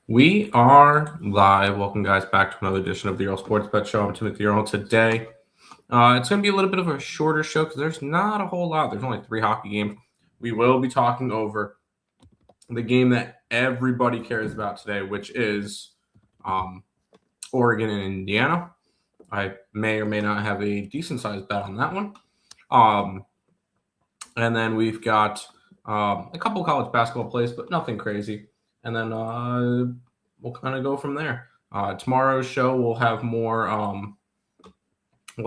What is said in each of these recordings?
We are live. Welcome, guys, back to another edition of the Earle Sports Bet Show. I'm Timothy Earle. Today, it's going to be a little bit of a shorter show because there's not a whole lot. There's only 3 hockey games. We will be talking over the game that everybody cares about today, which is Oregon and Indiana. I may or may not have a decent-sized bet on that one. And then we've got a couple college basketball plays, but nothing crazy. And then we'll kind of go from there. Tomorrow's show we'll have more of the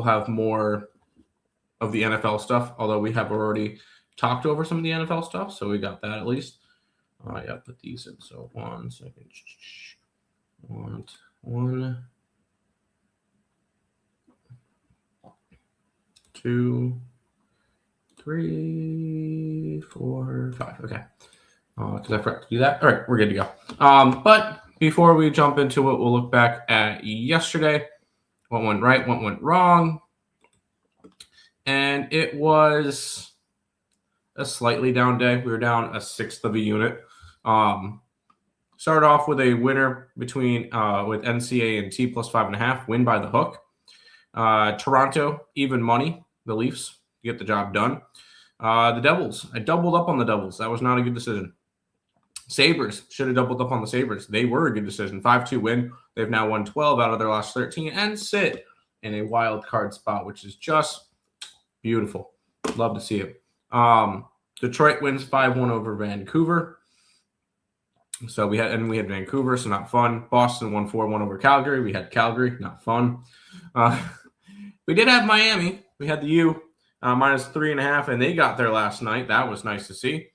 NFL stuff, although we have already talked over some of the NFL stuff, so we got that at least. Yeah, put these in. So 1 second. 1, 2, 3, 4, 5. Okay. Because I forgot to do that. All right, we're good to go. But before we jump into it, we'll look back at yesterday. What went right, what went wrong. And it was a slightly down day. We were down 1/6 of a unit. Started off with a winner between with NCA and T plus 5.5, win by the hook. Toronto, even money. The Leafs get the job done. The Devils, I doubled up on the Devils. That was not a good decision. Sabres, should have doubled up on the Sabres. They were a good decision. 5-2 win. They've now won 12 out of their last 13 and sit in a wild card spot, which is just beautiful. Love to see it. Detroit wins 5-1 over Vancouver. So we had Vancouver, so not fun. Boston won 4-1 over Calgary. We had Calgary, not fun. We did have Miami. We had the U minus 3.5, and they got there last night. That was nice to see.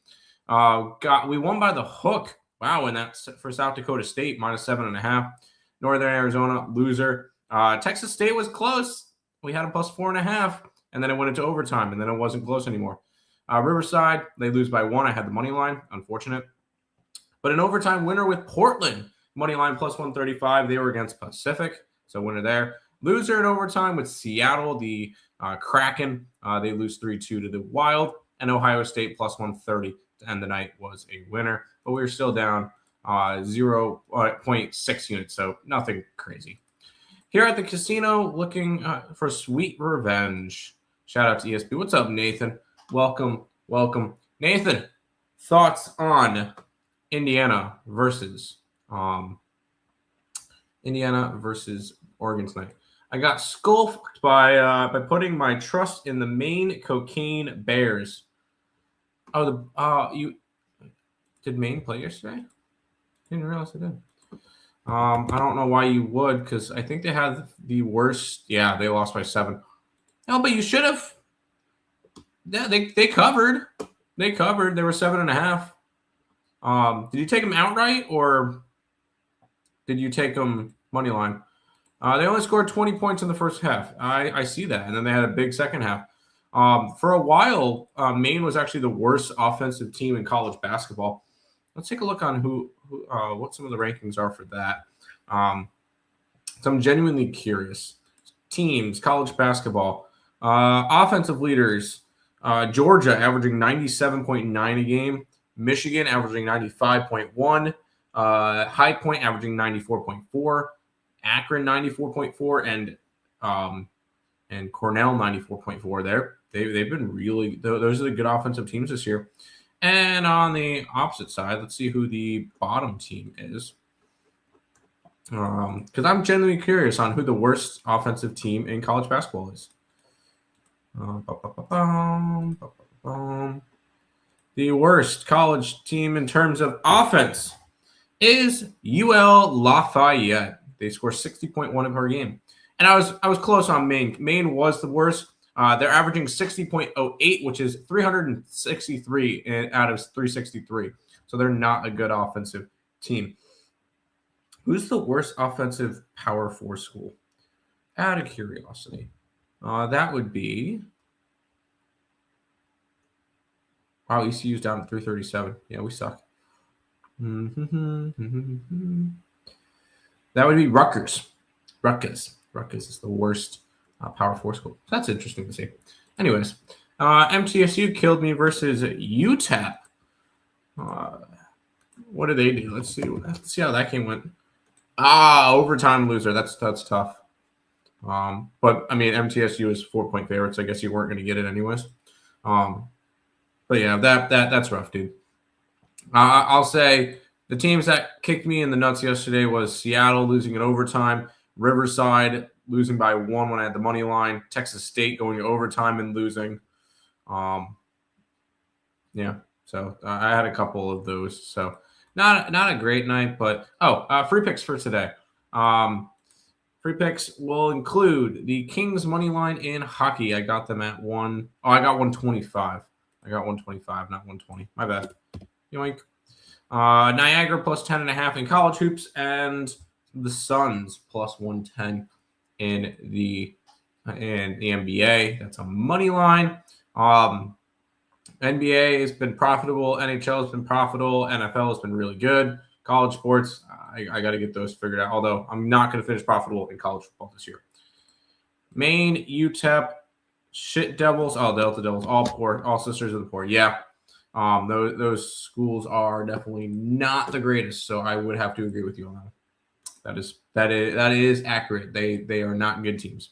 We won by the hook. Wow, and that's for South Dakota State minus 7.5. Northern Arizona loser. Texas State was close. We had a plus 4.5, and then it went into overtime, and then it wasn't close anymore. Riverside, they lose by 1. I had the money line. Unfortunate. But an overtime winner with Portland. Money line plus 135. They were against Pacific, so winner there. Loser in overtime with Seattle, the Kraken. They lose 3-2 to the Wild. And Ohio State plus 130 to end the night was a winner. But we were still down 0.6 units, so nothing crazy. Here at the casino, looking for sweet revenge. Shout out to ESB. What's up, Nathan? Welcome. Nathan, thoughts on Indiana versus Oregon tonight? I got skull-fucked by putting my trust in the Maine Cocaine Bears. Oh, did Maine play yesterday? Didn't realize they did. I don't know why you would, because I think they had the worst. Yeah, they lost by 7. No, but you should have. Yeah, they covered. They covered. They were 7.5. Did you take them outright, or did you take them money line? They only scored 20 points in the first half. I see that. And then they had a big second half. For a while, Maine was actually the worst offensive team in college basketball. Let's take a look on what some of the rankings are for that. So I'm genuinely curious. Teams, college basketball, offensive leaders, Georgia averaging 97.9 a game, Michigan averaging 95.1, High Point averaging 94.4, Akron 94.4, and Cornell 94.4 there. They've been really – those are the good offensive teams this year. And on the opposite side, let's see who the bottom team is. Because I'm genuinely curious on who the worst offensive team in college basketball is. The worst college team in terms of offense is UL Lafayette. They score 60.1 per game. And I was close on Maine. Maine was the worst. They're averaging 60.08, which is 363 out of 363. So they're not a good offensive team. Who's the worst offensive Power 4 school? Out of curiosity. That would be... Wow, ECU's down to 337. Yeah, we suck. That would be Rutgers. Rutgers is the worst Power 4 school. So that's interesting to see. Anyways, MTSU killed me versus UTEP. What did they do? Let's see how that game went. Overtime loser. That's tough. But I mean, MTSU is 4-point favorites. I guess you weren't going to get it anyways. But yeah, that's rough, dude. I'll say the teams that kicked me in the nuts yesterday was Seattle losing in overtime, Riverside losing by 1 when I had the money line, Texas State going to overtime and losing. Yeah, so I had a couple of those. So not a great night, but free picks for today. Free picks will include the Kings money line in hockey. I got them at I got 125. I got 125, not 120. My bad. Yoink. Niagara plus 10.5 in college hoops, and the Suns plus 110 in the NBA. That's a money line. NBA has been profitable. NHL has been profitable. NFL has been really good. College sports, I got to get those figured out. Although I'm not going to finish profitable in college football this year. Maine, UTEP, shit Devils. Delta Devils, all poor, all sisters of the poor. Yeah, those schools are definitely not the greatest. So I would have to agree with you on that. That is accurate. They are not good teams.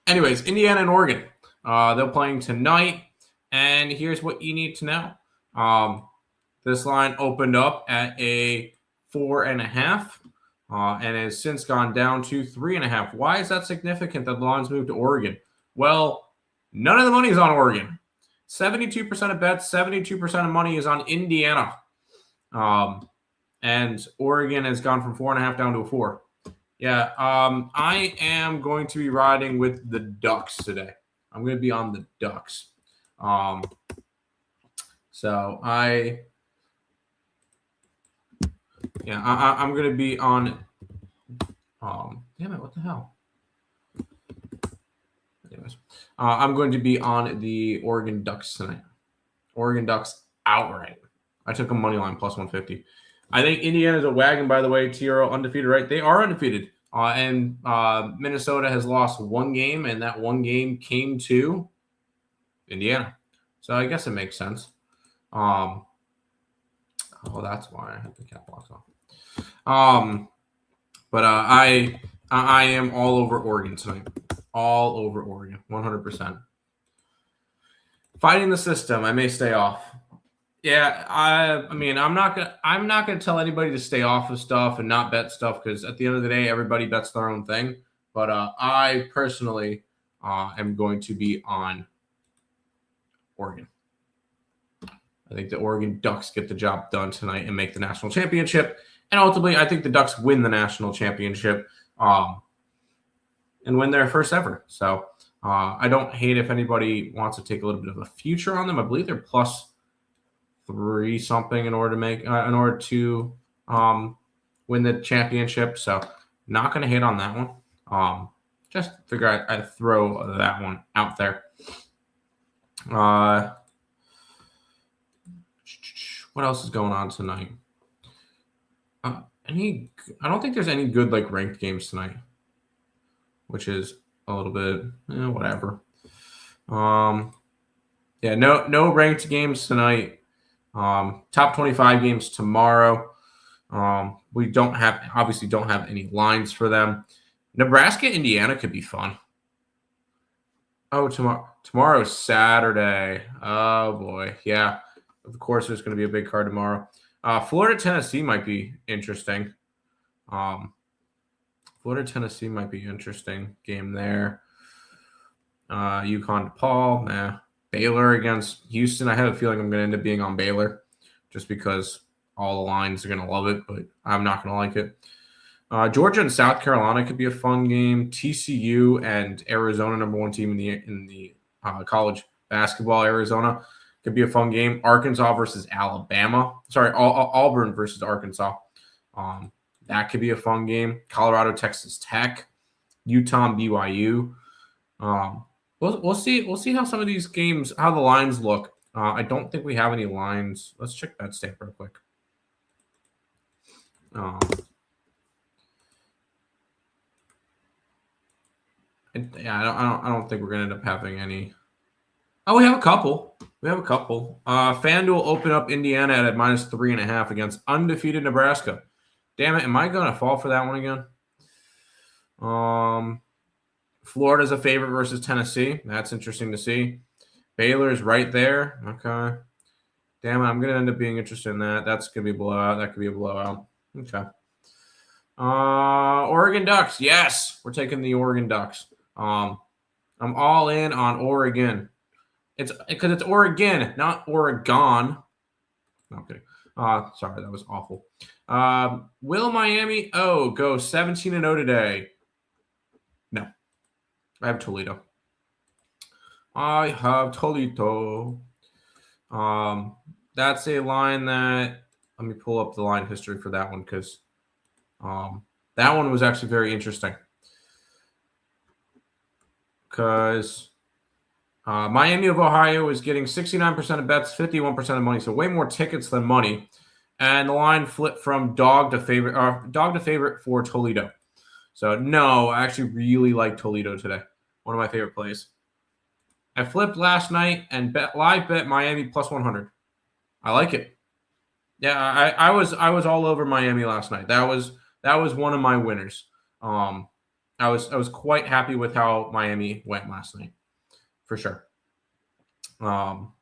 Anyways, Indiana and Oregon. They're playing tonight, and here's what you need to know. This line opened up at a 4.5, and has since gone down to 3.5. Why is that significant that the line's moved to Oregon? Well, none of the money is on Oregon. 72% of bets, 72% of money is on Indiana. And Oregon has gone from 4.5 down to a 4. Yeah, I am going to be riding with the Ducks today. I'm going to be on the Ducks. I'm going to be on. Damn it! What the hell? Anyways, I'm going to be on the Oregon Ducks tonight. Oregon Ducks outright. I took a money line plus 150. I think Indiana's a wagon, by the way. TRO undefeated, right? They are undefeated. And Minnesota has lost one game, and that one game came to Indiana. So I guess it makes sense. That's why I had the cap locks off. But I am all over Oregon tonight. All over Oregon, 100%. Fighting the system, I may stay off. Yeah, I mean, I'm not gonna tell anybody to stay off of stuff and not bet stuff because at the end of the day, everybody bets their own thing. But I personally am going to be on Oregon. I think the Oregon Ducks get the job done tonight and make the national championship. And ultimately, I think the Ducks win the national championship and win their first ever. So I don't hate if anybody wants to take a little bit of a future on them. I believe they're plus 3 something in order to win the championship. So not going to hate on that one. Just figure I'd throw that one out there. What else is going on tonight? I don't think there's any good ranked games tonight, which is a little bit whatever. Yeah, no ranked games tonight. Top 25 games tomorrow. We obviously don't have any lines for them. Nebraska, Indiana could be fun. Oh, tomorrow's Saturday. Oh boy, yeah. Of course, there's going to be a big card tomorrow. Florida, Tennessee might be interesting. Florida, Tennessee might be interesting game there. UConn, DePaul, nah. Baylor against Houston. I have a feeling I'm going to end up being on Baylor just because all the lines are going to love it, but I'm not going to like it. Georgia and South Carolina could be a fun game. TCU and Arizona, number 1 team in the college basketball. Arizona could be a fun game. Arkansas versus Alabama. Sorry, Auburn versus Arkansas. That could be a fun game. Colorado, Texas Tech. Utah, BYU. We'll see how some of these games, how the lines look. I don't think we have any lines. Let's check that stamp real quick. I don't think we're gonna end up having any. Oh, we have a couple. FanDuel opened up Indiana at a -3.5 against undefeated Nebraska. Damn it, am I going to fall for that one again? Florida's a favorite versus Tennessee. That's interesting to see. Baylor's right there. Okay. Damn it, I'm going to end up being interested in that. That's going to be a blowout. That could be a blowout. Okay. Oregon Ducks. Yes, we're taking the Oregon Ducks. I'm all in on Oregon. It's because it's Oregon, not Oregon. No, I'm kidding. Sorry, that was awful. Will Miami go 17-0 today? No. I have Toledo. That's a line that, let me pull up the line history for that one because that one was actually very interesting. Because Miami of Ohio is getting 69% of bets, 51% of money, so way more tickets than money. And the line flipped from dog to favorite for Toledo. So no, I actually really like Toledo today. One of my favorite plays. I flipped last night and live bet Miami plus 100. I like it. Yeah, I was all over Miami last night. That was one of my winners. I was quite happy with how Miami went last night, for sure. We'll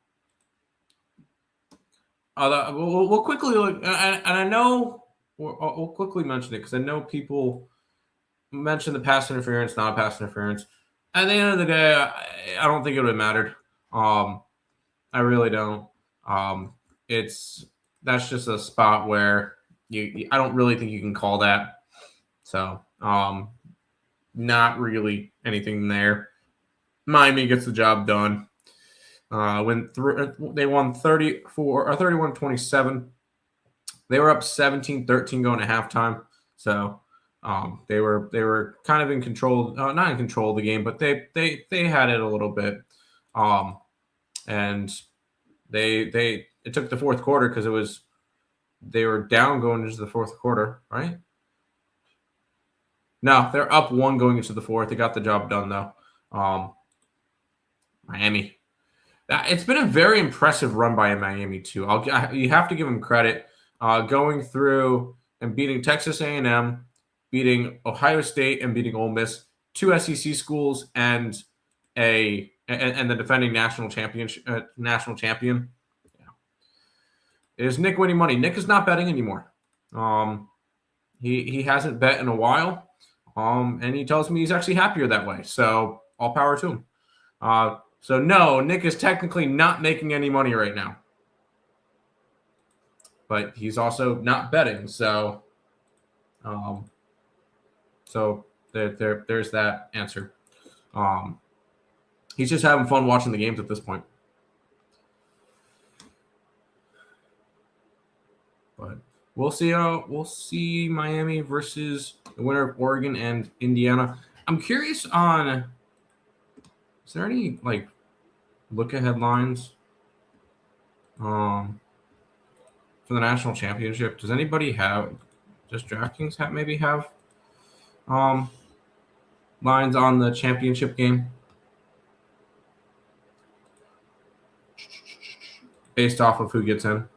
quickly look, and I know we'll quickly mention it because I know people mention the pass interference, not pass interference. At the end of the day, I don't think it would have mattered. I really don't. That's just a spot where I don't really think you can call that. So, not really anything there. Miami gets the job done. They won 31-27. They were up 17-13 going to halftime. So, they were kind of in control, not in control of the game, but they had it a little bit. And it took the fourth quarter because they were down going into the fourth quarter, right? No, they're up 1 going into the fourth. They got the job done though. Miami. It's been a very impressive run by Miami too. You have to give them credit, going through and beating Texas A&M, beating Ohio State, and beating Ole Miss, 2 SEC schools, and the defending national champion. Yeah. It is Nick winning money. Nick is not betting anymore. He hasn't bet in a while, and he tells me he's actually happier that way. So all power to him. So no, Nick is technically not making any money right now, but he's also not betting. So, there's that answer. He's just having fun watching the games at this point. But we'll see Miami versus the winner of Oregon and Indiana. I'm curious on, is there any look ahead lines for the national championship? Does anybody have? Does DraftKings maybe have lines on the championship game based off of who gets in?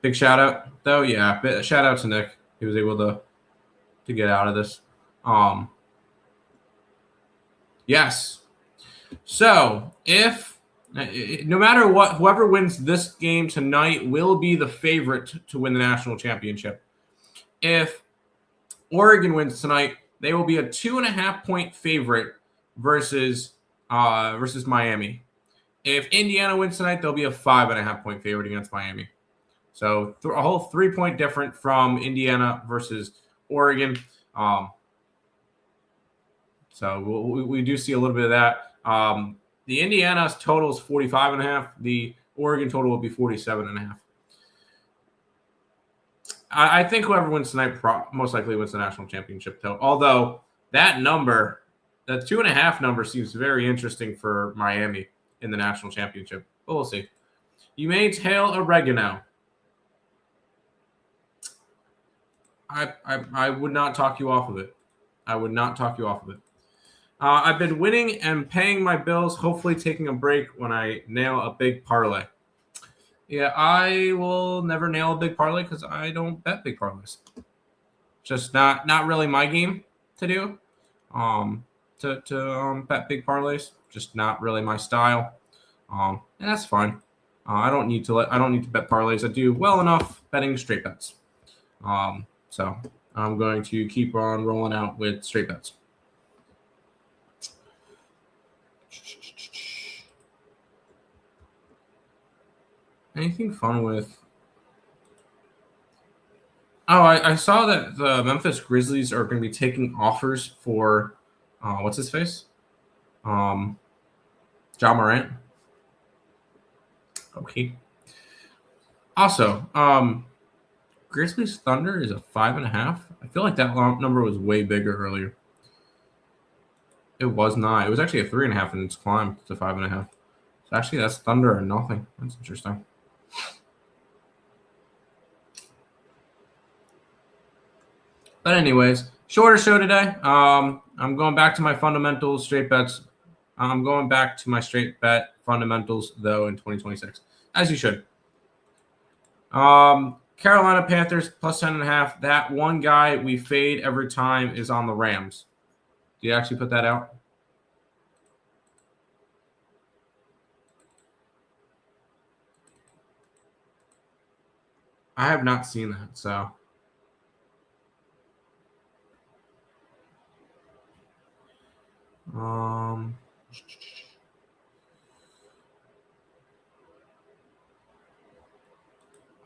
Big shout out though, yeah. Shout out to Nick. He was able to get out of this. Yes. So if no matter what, whoever wins this game tonight will be the favorite to win the national championship. If Oregon wins tonight, they will be a 2.5-point favorite versus Miami. If Indiana wins tonight, they'll be a 5.5-point favorite against Miami. So a whole 3-point difference from Indiana versus Oregon. So we do see a little bit of that. The Indiana's total is 45.5. The Oregon total will be 47.5. I think whoever wins tonight most likely wins the national championship, though. Although that 2.5 number seems very interesting for Miami in the national championship. But we'll see. You may tail oregano. I would not talk you off of it. I've been winning and paying my bills, hopefully taking a break when I nail a big parlay. Yeah, I will never nail a big parlay because I don't bet big parlays. Just not really my game to do. To bet big parlays, just not really my style. And that's fine. I don't need to bet parlays. I do well enough betting straight bets. So I'm going to keep on rolling out with straight bets. Anything fun with? Oh, I saw that the Memphis Grizzlies are going to be taking offers for what's his face? Ja Morant. Okay. Also, Grizzlies Thunder is a 5.5. I feel like that number was way bigger earlier. It was not. It was actually a 3.5, and it's climbed to 5.5. So actually, that's Thunder and nothing. That's interesting. But anyways, shorter show today. I'm going back to my fundamentals, straight bets. I'm going back to my straight bet fundamentals though in 2026, as you should. Carolina Panthers plus 10.5. That one guy we fade every time is on the Rams. Do you actually put that out? I have not seen that, so.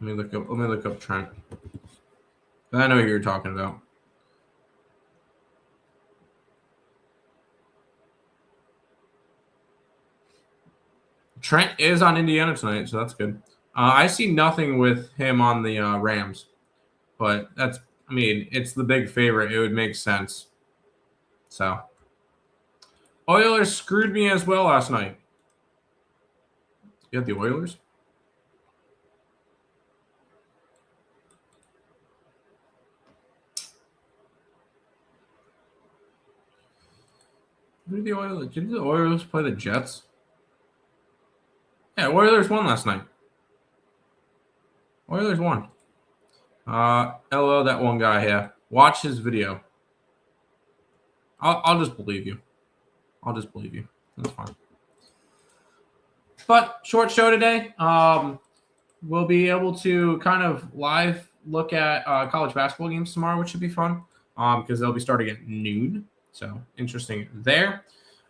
Let me look up Trent. I know what you're talking about. Trent is on Indiana tonight, so that's good. I see nothing with him on the Rams, but it's the big favorite. It would make sense. So, Oilers screwed me as well last night. You have the Oilers? Did the Oilers play the Jets? Yeah, Oilers won last night. Oilers won. LO that one guy here. Watch his video. I'll just believe you. I'll just believe you. That's fine. But short show today. We'll be able to kind of live look at college basketball games tomorrow, which should be fun because they'll be starting at noon. So interesting there.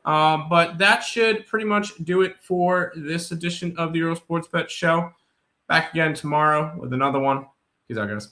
But that should pretty much do it for this edition of the Earle Sports Bet Show. Back again tomorrow with another one. Peace out, guys.